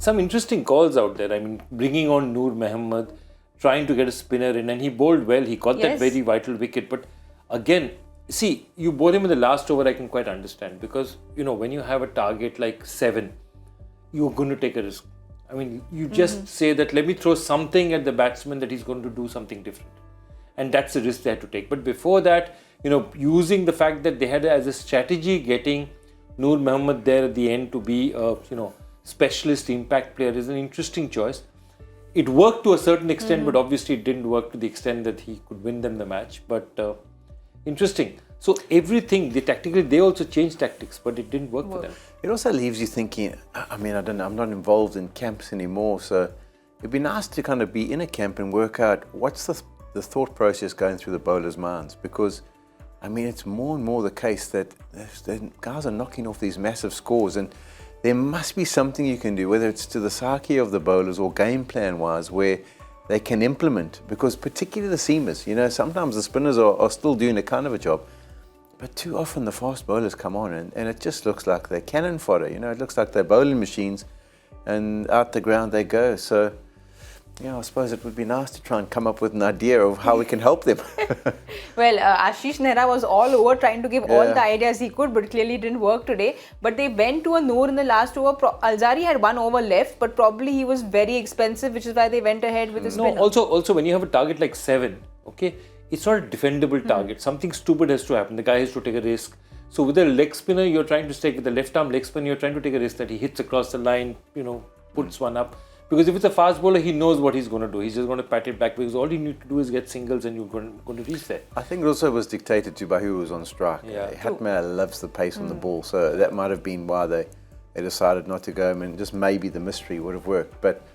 some interesting calls out there. I mean, bringing on Noor Mohammad, trying to get a spinner in, and he bowled well. He got that very vital wicket. But again, see, you bowl him in the last over, I can quite understand. Because, you know, when you have a target like 7, you're going to take a risk. I mean, you just say that, let me throw something at the batsman that he's going to do something different. And that's the risk they had to take. But before that, you know, using the fact that they had as a strategy getting Noor Mohammad there at the end to be a, you know, specialist impact player is an interesting choice. It worked to a certain extent, but obviously it didn't work to the extent that he could win them the match. But interesting. So everything, they also changed tactics, but it didn't work for them. It also leaves you thinking, I mean, I don't know, I'm not involved in camps anymore, so it'd be nice to kind of be in a camp and work out what's the thought process going through the bowlers' minds, because I mean, it's more and more the case that the guys are knocking off these massive scores, and there must be something you can do, whether it's to the psyche of the bowlers or game plan wise, where they can implement, because particularly the seamers, you know, sometimes the spinners are still doing a kind of a job, but too often the fast bowlers come on and it just looks like they're cannon fodder, you know, it looks like they're bowling machines, and out the ground they go. So yeah, I suppose it would be nice to try and come up with an idea of how we can help them. Well, Ashish Nehra was all over trying to give all the ideas he could, but clearly it didn't work today. But they went to a Noor in the last over. Alzari had 1 over left, but probably he was very expensive, which is why they went ahead with his spinner. No, also when you have a target like 7, okay, it's not a defendable target. Something stupid has to happen. The guy has to take a risk. So with a leg spinner, you're trying to stake, with the left arm leg spinner, you're trying to take a risk that he hits across the line, you know, puts one up. Because if it's a fast bowler, he knows what he's going to do. He's just going to pat it back, because all you need to do is get singles and you're going to reach there. I think it also was dictated to by who was on strike. Yeah. Hatmair loves the pace on the ball, so that might have been why they decided not to go. I mean, just maybe the mystery would have worked. But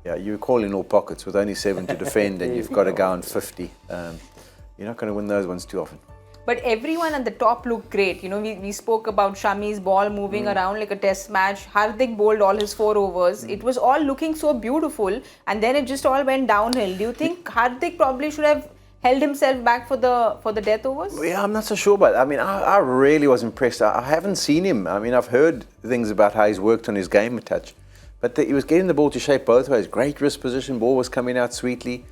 yeah, you call in all pockets with only 7 to defend and you've got to go on 50. You're not going to win those ones too often. But everyone at the top looked great. You know, we spoke about Shami's ball moving around like a test match. Hardik bowled all his 4 overs. It was all looking so beautiful, and then it just all went downhill. Do you think Hardik probably should have held himself back for the death overs? Yeah, I'm not so sure about it. I mean, I really was impressed. I haven't seen him. I mean, I've heard things about how he's worked on his game a touch, but he was getting the ball to shape both ways. Great wrist position, ball was coming out sweetly.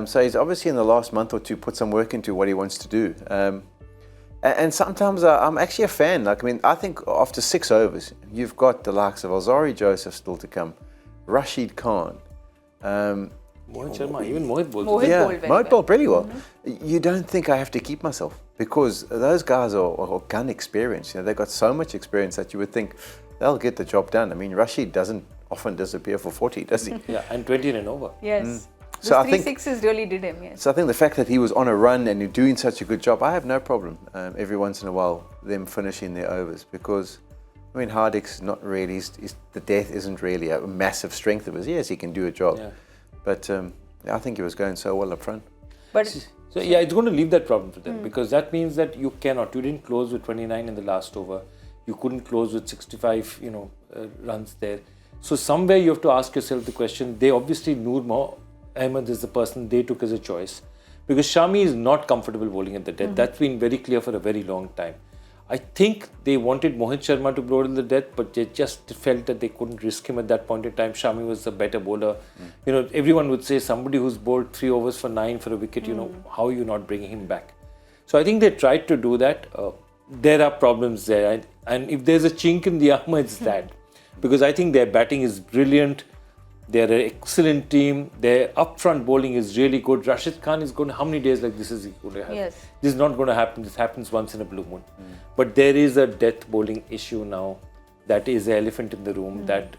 So he's obviously in the last month or two put some work into what he wants to do. And sometimes I'm actually a fan. Like, I mean, I think after 6 overs, you've got the likes of Alzari Joseph still to come, Rashid Khan. Mohit Sharma, even Mohit bowled. Mohit bowled pretty well. You don't think I have to keep myself, because those guys are gun experienced. You know, they've got so much experience that you would think they'll get the job done. I mean, Rashid doesn't often disappear for 40, does he? Yeah, and 20 and over. Yes. So Those 3 sixes really did him, yes. So I think the fact that he was on a run and doing such a good job, I have no problem every once in a while them finishing their overs, because I mean, Hardik's not really, the death isn't really a massive strength of his. Yes, he can do a job, but I think he was going so well up front. But so yeah, it's going to leave that problem to them, because that means that you didn't close with 29 in the last over. You couldn't close with 65, you know, runs there. So somewhere you have to ask yourself the question. They obviously Noor Ahmed is the person they took as a choice, because Shami is not comfortable bowling at the death. That's been very clear for a very long time. I think they wanted Mohit Sharma to bowl at the death, but they just felt that they couldn't risk him at that point in time. Shami was the better bowler. You know, everyone would say somebody who's bowled 3 overs for 9 for a wicket, you know, how are you not bringing him back? So I think they tried to do that. There are problems there. And if there's a chink in the armour, it's that. Because I think their batting is brilliant. They're an excellent team. Their upfront bowling is really good. Rashid Khan is going to, how many days like this is he going to have? Yes. This is not going to happen. This happens once in a blue moon. But there is a death bowling issue now that is the elephant in the room that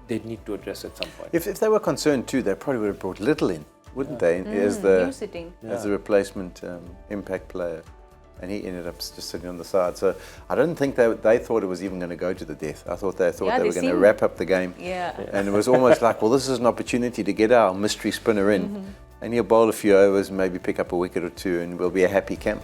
they need to address at some point. If they were concerned too, they probably would have brought Little in, wouldn't they, as the replacement impact player. And he ended up just sitting on the side. So I don't think they thought it was even going to go to the death. I thought they were going to wrap up the game. And it was almost like, well, this is an opportunity to get our mystery spinner in. And he'll bowl a few overs and maybe pick up a wicket or 2, and we'll be a happy camp.